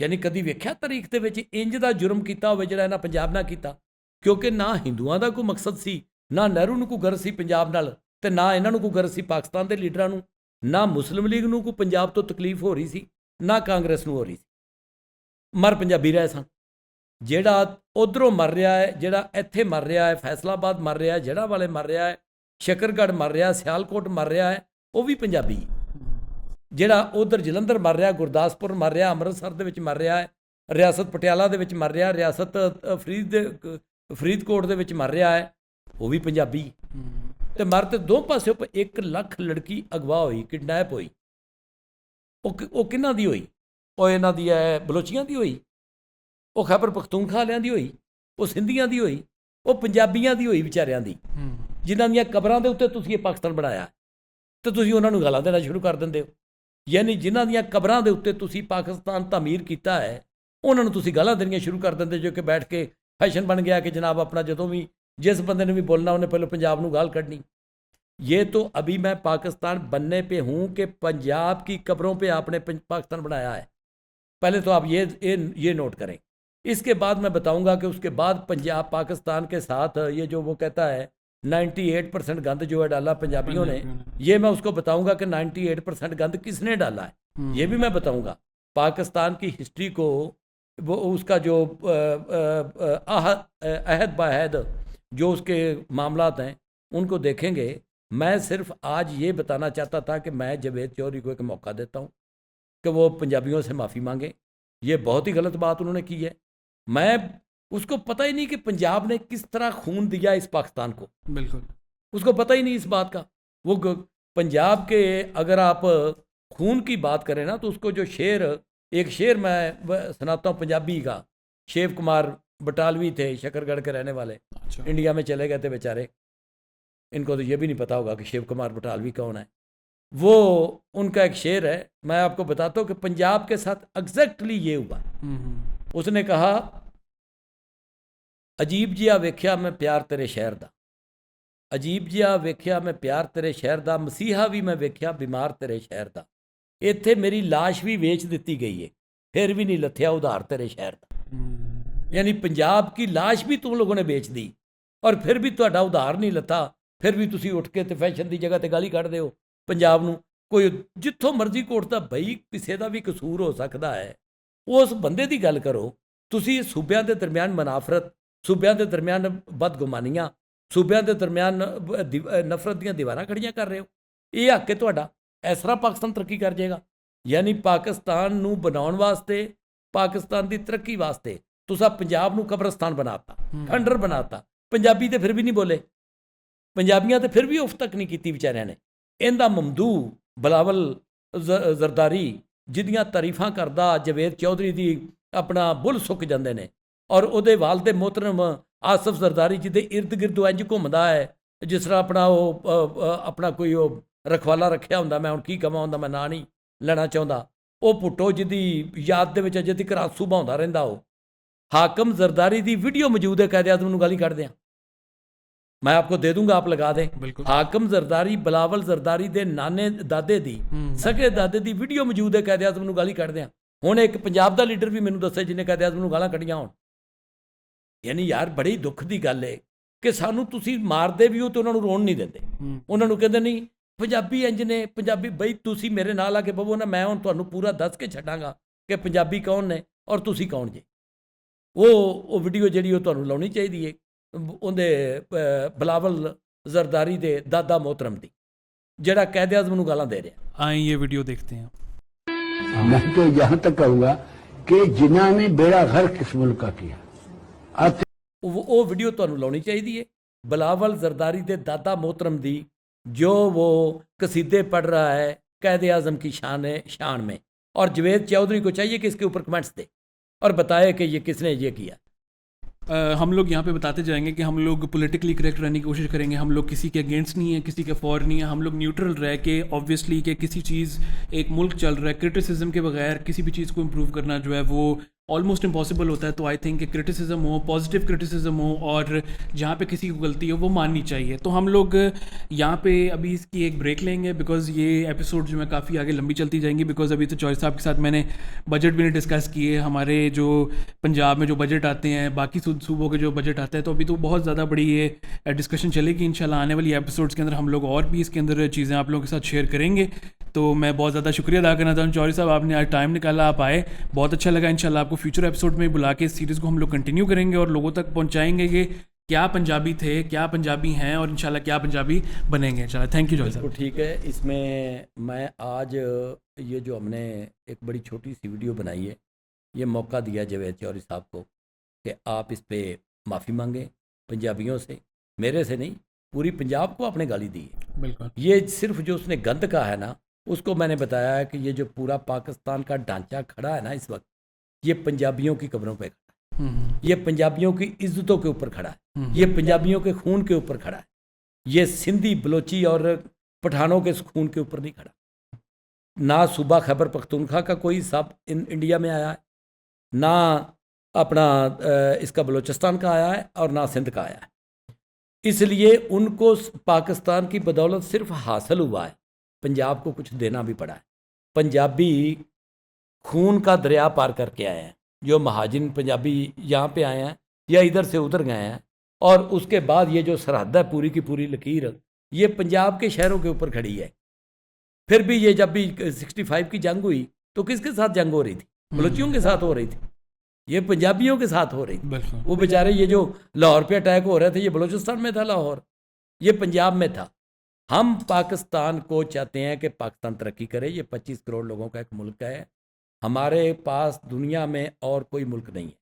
ਯਾਨੀ ਕਦੀ ਵੇਖਿਆ ਤਾਰੀਖ ਦੇ ਵਿੱਚ ਇੰਜ ਦਾ ਜੁਰਮ ਕੀਤਾ ਹੋਵੇ ਜਿਹੜਾ ਇਹਨਾਂ ਪੰਜਾਬ ਨਾਲ ਕੀਤਾ? ਕਿਉਂਕਿ ਨਾ ਹਿੰਦੂਆਂ ਦਾ ਕੋਈ ਮਕਸਦ ਸੀ, ਨਾ ਨਹਿਰੂ ਨੂੰ ਕੋਈ ਗਰਜ਼ ਸੀ ਪੰਜਾਬ ਨਾਲ, ਤੇ ਨਾ ਇਹਨਾਂ ਨੂੰ ਕੋਈ ਗਰਜ਼ ਸੀ ਪਾਕਿਸਤਾਨ ਦੇ ਲੀਡਰਾਂ ਨੂੰ, ਨਾ ਮੁਸਲਿਮ ਲੀਗ ਨੂੰ ਕੋਈ ਪੰਜਾਬ ਤੋਂ ਤਕਲੀਫ ਹੋ ਰਹੀ ਸੀ, ਨਾ ਕਾਂਗਰਸ ਨੂੰ ਹੋ ਰਹੀ ਸੀ। ਮਰ ਪੰਜਾਬੀ ਰਹੇ ਸਨ। ਜਿਹੜਾ ਉਧਰੋਂ ਮਰ ਰਿਹਾ ਹੈ, ਜਿਹੜਾ ਇੱਥੇ ਮਰ ਰਿਹਾ ਹੈ, ਫੈਸਲਾਬਾਦ ਮਰ ਰਿਹਾ ਹੈ, ਜੜ੍ਹਾਂ ਵਾਲੇ ਮਰ ਰਿਹਾ ਹੈ, ਸ਼ਕਰਗੜ੍ਹ ਮਰ ਰਿਹਾ, ਸਿਆਲਕੋਟ ਮਰ ਰਿਹਾ ਹੈ, ਉਹ ਵੀ ਪੰਜਾਬੀ। ਜਿਹੜਾ ਉਧਰ ਜਲੰਧਰ ਮਰ ਰਿਹਾ, ਗੁਰਦਾਸਪੁਰ ਮਰ ਰਿਹਾ, ਅੰਮ੍ਰਿਤਸਰ ਦੇ ਵਿੱਚ ਮਰ ਰਿਹਾ ਹੈ, ਰਿਆਸਤ ਪਟਿਆਲਾ ਦੇ ਵਿੱਚ ਮਰ ਰਿਹਾ, ਰਿਆਸਤ ਫਰੀਦਕੋਟ ਦੇ ਵਿੱਚ ਮਰ ਰਿਹਾ ਹੈ, ਉਹ ਵੀ ਪੰਜਾਬੀ। ਤੇ ਮਰ ਤੇ ਦੋ ਪਾਸੇ 1 ਲੱਖ ਲੜਕੀ ਅਗਵਾ ਹੋਈ, ਕਿਡਨੈਪ ਹੋਈ। ਉਹ ਕਿਹਨਾਂ ਦੀ ਹੋਈ? ਉਹ ਇਹਨਾਂ ਦੀ ਹੈ ਬਲੋਚੀਆਂ ਦੀ ਹੋਈ, ਉਹ ਖੈਬਰ ਪਖਤੂਨਖਵਾ ਵਾਲਿਆਂ ਦੀ ਹੋਈ, ਉਹ ਸਿੰਧੀਆਂ ਦੀ ਹੋਈ, ਉਹ ਪੰਜਾਬੀਆਂ ਦੀ ਹੋਈ ਵਿਚਾਰਿਆਂ ਦੀ, ਜਿਨ੍ਹਾਂ ਦੀਆਂ ਕਬਰਾਂ ਦੇ ਉੱਤੇ ਤੁਸੀਂ ਇਹ ਪਾਕਿਸਤਾਨ ਬਣਾਇਆ ਤੇ ਤੁਸੀਂ ਉਹਨਾਂ ਨੂੰ ਗਾਲਾਂ ਦੇਣਾ ਸ਼ੁਰੂ ਕਰ ਦਿੰਦੇ ਹੋ। ਯਾਨੀ ਜਿਨ੍ਹਾਂ ਦੀਆਂ ਕਬਰਾਂ ਦੇ ਉੱਤੇ ਤੁਸੀਂ ਪਾਕਿਸਤਾਨ ਤਾਮੀਰ ਕੀਤਾ ਹੈ, ਉਹਨਾਂ ਨੂੰ ਤੁਸੀਂ ਗਾਲਾਂ ਦੇਣੀਆਂ ਸ਼ੁਰੂ ਕਰ ਦਿੰਦੇ ਜੋ ਕਿ ਬੈਠ ਕੇ ਫੈਸ਼ਨ ਬਣ ਗਿਆ ਕਿ ਜਨਾਬ ਆਪਣਾ ਜਦੋਂ ਵੀ जिस बंदे ने भी बोलना उन्हें पहले पंजाब में गाल कढ़नी। ये तो अभी मैं पाकिस्तान बनने पे हूँ कि पंजाब की कब्रों पे आपने पाकिस्तान बनाया है। पहले तो आप ये नोट करें। इसके बाद मैं बताऊँगा कि उसके बाद पंजाब पाकिस्तान के साथ ये जो वो कहता है 98% गंद जो है डाला पंजाबियों ने, ये मैं उसको बताऊँगा कि 98% गंद किसने डाला है, ये भी मैं बताऊँगा। पाकिस्तान की हिस्ट्री को वो उसका जो अहद बाहद जो उसके मामलात हैं उनको देखेंगे। मैं सिर्फ आज ये बताना चाहता था कि मैं जावेद चौधरी को एक मौका देता हूँ कि वो पंजाबियों से माफ़ी मांगे। ये बहुत ही गलत बात उन्होंने की है। मैं उसको पता ही नहीं कि पंजाब ने किस तरह खून दिया इस पाकिस्तान को, बिल्कुल उसको पता ही नहीं इस बात का। वो पंजाब के अगर आप खून की बात करें ना तो उसको जो एक शेर मैं सुनाता हूँ पंजाबी का। शिव कुमार बटालवी थे, शकरगढ़ के रहने वाले। अच्छा। इंडिया में चले गए थे बेचारे, इनको तो ये भी नहीं पता होगा कि शिव कुमार बटालवी कौन है। वो उनका एक शेर है, मैं आपको बताता हूँ कि पंजाब के साथ एग्जैक्टली ये हुआ। उसने कहा, अजीब जिहा वेख्या मैं प्यार तेरे शहर दा, अजीब जिहा वेख्या मैं प्यार तेरे शहर दा, मसीहा भी मैं वेख्या बीमार तेरे शहर दा, इत्थे मेरी लाश भी बेच दी गई है, फिर भी नहीं लथया उधार तेरे शहर दा। यानी पंजाब की लाश भी तुम लोगों ने बेच दी और फिर भी तुहाडा उधार नहीं लथा, फिर भी तुसी उठ के ते फैशन की जगह ते गाली कढ़दे हो पंजाब नूं। कोई जिथों मर्जी कोटदा, बई किसी का भी कसूर हो सकता है, उस बंदे की गल करो। तुसी सूबियां दे दरम्यान मनाफरत, सूबियां दे दरम्यान बदगुमानियां, सूबियां दे दरम्यान नफरत दीयां दीवारां खड़ियां कर रहे हो। ये हक है तुहाडा। इस तरह पाकिस्तान तरक्की कर जाएगा? यानी पाकिस्तान नूं बनाउण वास्ते, पाकिस्तान की तरक्की वास्ते तुसा पंजाब नूं कब्रस्तान बनाता, खंडर बनाता। पंजाबी तो फिर भी नहीं बोले, पंजाबियां तो फिर भी उफ तक नहीं की विचारियां ने। इनका ममदू बिलावल जरदारी जिहदियां तारीफां करदा जावेद चौधरी दी अपना बुल सुक जाते हैं, और उहदे वालदे मोहतरम आसफ जरदारी जिहदे इर्द गिर्द इंज घुमदा है जिस तरह अपना अपना कोई रखवाला रखिया हुंदा। मैं हुण की कहां, उहदा मैं नां नहीं लेना चाहुंदा। वो पुट्टो जिहदी याद दे विच अजे तक आंसू बहाउंदा रहिंदा। वो हाकम जरदारी की वीडियो मौजूद है, कायदे आज़म नूं गाली कढ़दे हैं। मैं आपको दे दूंगा, आप लगा दें। हाकम जरदारी बिलावल जरदारी दे नाने दादे दी, सगे दादे दी वीडियो मौजूद है, कायदे आज़म नूं गाली कढ़दे हैं। हुण एक पंजाब दा लीडर भी मैनूं दस्से जिन्हें कायदे आज़म नूं गालां कढ़ियां होण। यानी यार बड़ी दुख की गल है कि सानूं तुसीं मारदे भी हो तो उन्हां नूं रोण नहीं दिंदे। उन्हां नूं कहंदे नहीं पंजाबी इंज ने, पंजाबी बई तुसीं मेरे नाल आ के बवो ना, मैं हुण तुहानूं पूरा दस के छड्डांगा कि पंजाबी कौन ने और तुसीं कौन जे। वो वीडियो जी तुहानूं लाउणी चाहिदी है उहदे बिलावल जरदारी दे दादा मोहतरम दी, जिहड़ा कायदे आज़म नूं गालां दे रहा। आए ये वीडियो देखते हैं। मैं तो यहाँ तक कहूँगा कि जिन्हों ने बेड़ा घर किस मुल्क का किया। अब ਉਹ ਵੀਡੀਓ ਤੁਹਾਨੂੰ ਲਾਉਣੀ ਚਾਹੀਦੀ ਹੈ। बिलावल जरदारी ਦੇ ਦਾਦਾ मोहतरम ਦੀ जो वो कसीदे पढ़ रहा है कैद आज़म की शान में, और जवेद चौधरी को चाहिए कि इसके ऊपर कमेंट्स दे और बताए कि ये किसने ये किया। हम लोग यहाँ पे बताते जाएंगे कि हम लोग पॉलिटिकली करेक्ट रहने की कोशिश करेंगे। हम लोग किसी के अगेंस्ट नहीं है, किसी के फॉर नहीं है। हम लोग न्यूट्रल रह के ऑब्वियसली कि किसी चीज़, एक मुल्क चल रहा है, क्रिटिसिज्म के बगैर किसी भी चीज़ को इम्प्रूव करना जो है वो ऑलमोस्ट इम्पॉसिबल होता है। तो आई थिंक क्रिटिसिज्म हो, पॉजिटिव क्रिटिसिज्म हो, और जहाँ पे किसी को गलती हो वो माननी चाहिए। तो हम लोग यहाँ पे अभी इसकी एक ब्रेक लेंगे बिकॉज़ ये एपिसोड जो है काफ़ी आगे लंबी चलती जाएंगी। बिकॉज़ अभी तो चौधरी साहब के साथ मैंने बजट भी नहीं डिस्कस किए, हमारे जो पंजाब में जो बजट आते हैं, बाकी सूबों के जो बजट आते हैं, तो अभी तो बहुत ज़्यादा बड़ी ये डिस्कशन चलेगी। इंशाल्लाह आने वाली एपिसोड्स के अंदर हम लोग और भी इसके अंदर चीज़ें आप लोगों के साथ शेयर करेंगे। तो मैं बहुत ज़्यादा शुक्रिया अदा करना चाहता हूँ चौधरी साहब, आपने आज टाइम निकाला, आप आए, बहुत अच्छा लगा। इंशाल्लाह आपको फ्यूचर एपिसोड में बुला के इस सीरीज़ को हम लोग कंटिन्यू करेंगे और लोगों तक पहुँचाएंगे कि क्या पंजाबी थे, क्या पंजाबी हैं, और इंशाल्लाह क्या पंजाबी बनेंगे इंशाल्लाह। थैंक यू चौधरी साहब। ठीक है, इसमें मैं आज ये जो हमने एक बड़ी छोटी सी वीडियो बनाई है, ये मौका दिया जवेद चौधरी साहब को कि आप इस पर माफ़ी मांगें पंजाबियों से, मेरे से नहीं, पूरी पंजाब को आपने गाली दी है। बिल्कुल, ये ये सिर्फ जो उसने गंद कहा है ना, उसको मैंने बताया है कि ये जो पूरा पाकिस्तान का ढांचा खड़ा है ना इस वक्त, ये पंजाबियों की कब्रों पे खड़ा है, ये पंजाबियों की इज्जतों के ऊपर खड़ा है, ये पंजाबियों के खून के ऊपर खड़ा है, ये सिंधी बलोची और पठानों के खून के ऊपर नहीं खड़ा। ना सूबा खैबर पख्तूनख्वा का कोई हिसाब इंडिया में आया है, ना अपना इसका बलूचिस्तान का आया है, और ना सिंध का आया है। इसलिए उनको पाकिस्तान की बदौलत सिर्फ हासिल हुआ है, पंजाब को कुछ देना भी पड़ा है। पंजाबी खून का दरिया पार करके आए हैं, जो महाजिन पंजाबी यहाँ पे आए हैं या इधर से उधर गए हैं, और उसके बाद ये जो सरहद है पूरी की पूरी लकीर, ये पंजाब के शहरों के ऊपर खड़ी है। फिर भी ये जब भी 65 की जंग हुई तो किसके साथ जंग हो रही थी? बलोचियों के साथ हो रही थी, ये पंजाबियों के साथ हो रही थी। वो बेचारे ये जो लाहौर पे अटैक हो रहे थे, ये बलूचिस्तान में था लाहौर, ये पंजाब में था। हम पाकिस्तान को चाहते हैं कि पाकिस्तान तरक्की करे, ये 25 करोड़ लोगों का एक मुल्क है, हमारे पास दुनिया में और कोई मुल्क नहीं है।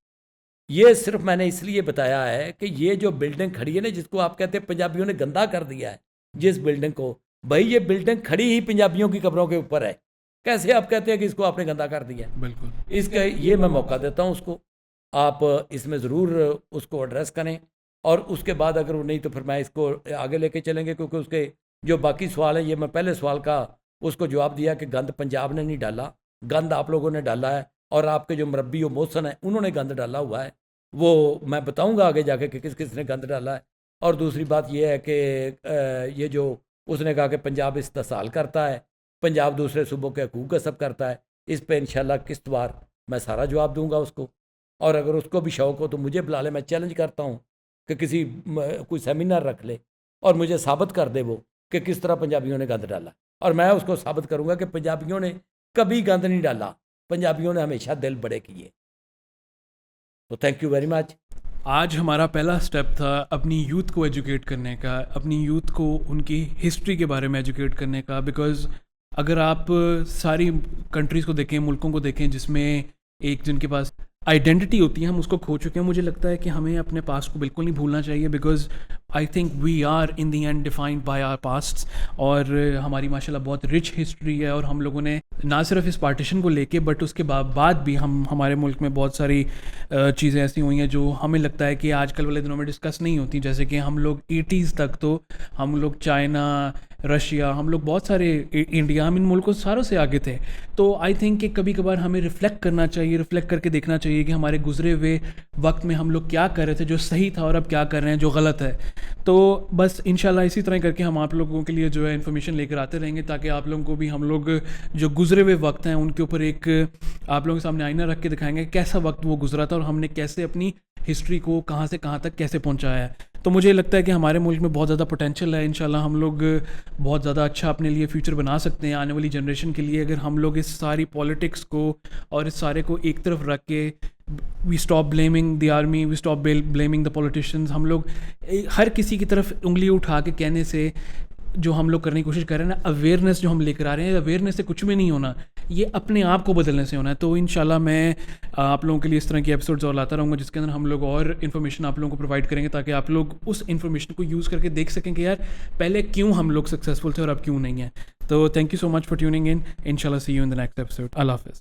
ये सिर्फ मैंने इसलिए बताया है कि ये जो बिल्डिंग खड़ी है ना, जिसको आप कहते हैं पंजाबियों ने गंदा कर दिया है, जिस बिल्डिंग को, भाई ये बिल्डिंग खड़ी ही पंजाबियों की कब्रों के ऊपर है, कैसे आप कहते हैं कि इसको आपने गंदा कर दिया? बिल्कुल, इसका ये मैं मौका देता हूँ उसको, आप इसमें ज़रूर उसको एड्रेस करें, और उसके बाद अगर वो नहीं तो फिर मैं इसको आगे लेके चलेंगे, क्योंकि उसके जो बाकी सवाल है, ये मैं पहले सवाल का उसको जवाब दिया कि गंद पंजाब ने नहीं डाला, गंद आप लोगों ने डाला है, और आपके जो मुरब्बी और मोहसन है उन्होंने गंद डाला हुआ है। वो मैं बताऊंगा आगे जाके कि किस किस ने गंद डाला है। और दूसरी बात ये है कि ये जो उसने कहा कि पंजाब इस्तेसाल करता है, पंजाब दूसरे सूबों के हकूक़ गसब करता है, इस पर इंशाल्लाह किस्तवार मैं सारा जवाब दूंगा उसको। और अगर उसको भी शौक़ हो तो मुझे बुला ले, मैं चैलेंज करता हूँ कि किसी कोई सेमिनार रख ले और मुझे साबित कर दे वो कि किस तरह पंजाबियों ने गंद डाला, और मैं उसको साबित करूँगा कि पंजाबियों ने कभी गंद नहीं डाला, पंजाबियों ने हमेशा दिल बड़े किए। तो थैंक यू वेरी मच। आज हमारा पहला स्टेप था अपनी यूथ को एजुकेट करने का, अपनी यूथ को उनकी हिस्ट्री के बारे में एजुकेट करने का। बिकॉज़ अगर आप सारी कंट्रीज़ को देखें, मुल्कों को देखें जिसमें एक जिनके पास आइडेंटिटी होती है, हम उसको खो चुके हैं। मुझे लगता है कि हमें अपने पास्ट को बिल्कुल नहीं भूलना चाहिए, because I think we are in the end defined by our past, और हमारी माशाल्लाह बहुत रिच हिस्ट्री है। और हम लोगों ने ना सिर्फ इस पार्टीशन को लेके बट उसके बाद भी हमारे मुल्क में बहुत सारी चीज़ें ऐसी हुई हैं जो हमें लगता है कि आजकल वाले दिनों में डिस्कस नहीं होती। जैसे कि हम लोग 80s तक तो हम लोग चाइना, रशिया, हम लोग बहुत सारे, इंडिया, हम इन मुल्कों सारों से आगे थे। तो आई थिंक कि कभी कभार हमें रिफ़्लेक्ट करना चाहिए, रिफ़्लेक्ट करके देखना चाहिए कि हमारे गुजरे हुए वक्त में हम लोग क्या कर रहे थे जो सही था, और अब क्या कर रहे हैं जो गलत है। तो बस इंशाल्लाह इसी तरह करके हम आप लोगों के लिए जो है इन्फॉर्मेशन लेकर आते रहेंगे, ताकि आप लोगों को भी हम लोग जो गुजरे हुए वक्त हैं उनके ऊपर एक आप लोगों के सामने आईना रख के दिखाएंगे कैसा वक्त वो गुजरा था और हमने कैसे अपनी हिस्ट्री को कहाँ से कहाँ तक कैसे पहुँचाया है। तो मुझे लगता है कि हमारे मुल्क में बहुत ज़्यादा पोटेंशियल है। इंशाल्लाह हम लोग बहुत ज़्यादा अच्छा अपने लिए फ्यूचर बना सकते हैं आने वाली जनरेशन के लिए, अगर हम लोग इस सारी पॉलिटिक्स को और इस सारे को एक तरफ रख के we stop blaming the army, we stop blaming the politicians. हम लोग हर किसी की तरफ उंगली उठा के कहने से जो हम लोग करने की कोशिश कर रहे हैं ना, अवेयरनेस जो हम लेकर आ रहे हैं, अवेयरनेस से कुछ भी नहीं होना, ये अपने आप को बदलने से होना है। तो इंशाल्लाह मैं आप लोगों के लिए इस तरह की एपिसोड्स और लाता रहूँगा जिसके अंदर हम लोग और इन्फॉर्मेशन आप लोगों को प्रोवाइड करेंगे, ताकि आप लोग उस इन्फॉर्मेशन को यूज़ करके देख सकें कि यार पहले क्यों हम लोग सक्सेसफुल थे और अब क्यों नहीं है। तो thank you so much for tuning in. इंशाल्लाह see you in the next episode. अल्लाह हाफ़िज़।